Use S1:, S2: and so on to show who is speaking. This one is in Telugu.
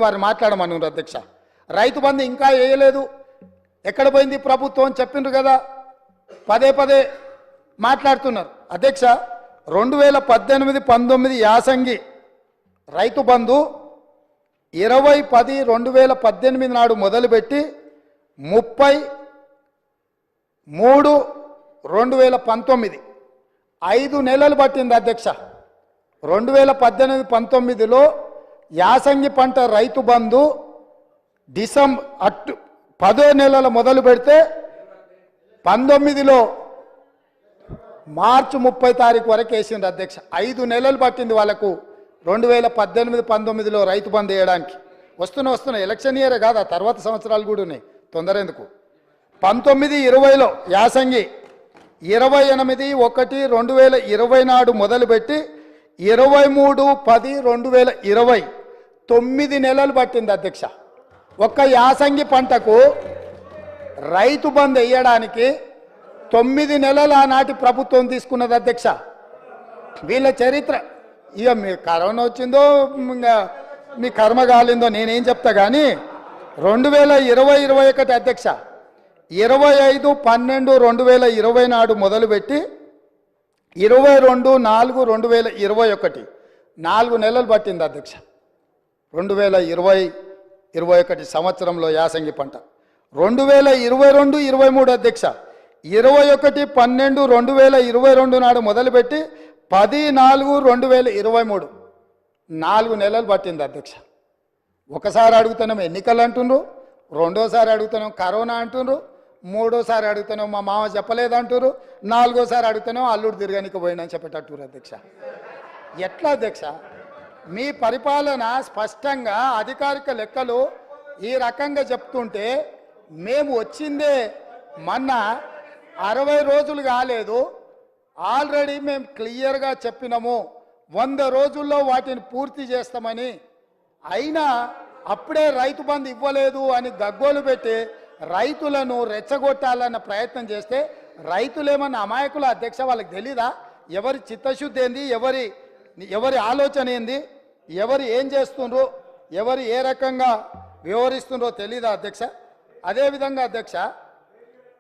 S1: వారు మాట్లాడమన్నారు అధ్యక్ష. రైతు బంధు ఇంకా వేయలేదు, ఎక్కడ పోయింది ప్రభుత్వం అని చెప్పిండ్రు కదా, పదే పదే మాట్లాడుతున్నారు అధ్యక్ష. 2018-19 యాసంగి రైతు బంధు 20-10-2018 నాడు మొదలుపెట్టి 30-3-2019 5 నెలలు పట్టింది అధ్యక్ష. 2018-19లో యాసంగి పంట రైతు బంధు డిసెంబర్ 10 నెలల మొదలు పెడితే 19లో మార్చి 30 తారీఖు వరకు వేసింది అధ్యక్ష. 5 నెలలు పట్టింది వాళ్ళకు 2018-19లో రైతు బంధు వేయడానికి. వస్తున్న ఎలక్షన్ ఇయర్ కాదు, ఆ తర్వాత సంవత్సరాలు కూడా ఉన్నాయి, తొందర ఎందుకు. 19-20లో యాసంగి 28-1-2020 నాడు మొదలుపెట్టి 23-10-2020 9 నెలలు పట్టింది అధ్యక్ష. ఒక్క యాసంగి పంటకు రైతు బంధు వేయడానికి 9 నెలలు ఆనాటి ప్రభుత్వం తీసుకున్నది అధ్యక్ష. వీళ్ళ చరిత్ర ఇక మీ కరోనా వచ్చిందో మీ కర్మ కాలిందో నేనేం చెప్తా కానీ 2020-21 అధ్యక్ష 25-12-2020 నాడు మొదలుపెట్టి 22-4-2021 4 నెలలు పట్టింది అధ్యక్ష. 2020-21 సంవత్సరంలో యాసంగి పంట. 2022-23 అధ్యక్ష 21-12-2022 నాడు మొదలుపెట్టి 10-4-2023 4 నెలలు పట్టింది అధ్యక్ష. ఒకసారి అడుగుతున్నాం ఎన్నికలు అంటుండ్రు, రెండోసారి అడుగుతున్నాం కరోనా అంటుండ్రు, మూడోసారి అడుగుతున్నాం మా మామ చెప్పలేదంటారు, నాలుగోసారి అడుగుతున్నాం అల్లుడు తిరగనికి పోయిందని చెప్పేటట్టు అధ్యక్ష. ఎట్లా అధ్యక్ష మీ పరిపాలన? స్పష్టంగా అధికారిక లెక్కలు ఈ రకంగా చెప్తుంటే మేము వచ్చిందే మొన్న 60 రోజులు కాలేదు, ఆల్రెడీ మేము క్లియర్గా చెప్పినాము 100 రోజుల్లో వాటిని పూర్తి చేస్తామని. అయినా అప్పుడే రైతు బంధు ఇవ్వలేదు అని గగ్గోలు పెట్టి రైతులను రెచ్చగొట్టాలన్న ప్రయత్నం చేస్తే రైతులేమన్నా అమాయకుల అధ్యక్ష? వాళ్ళకి తెలీదా ఎవరి చిత్తశుద్ధి ఏంది, ఎవరి ఆలోచన ఏంది, ఎవరు ఏం చేస్తుండ్రో, ఎవరు ఏ రకంగా వ్యవహరిస్తుండ్రో తెలీదా అధ్యక్ష? అదేవిధంగా అధ్యక్ష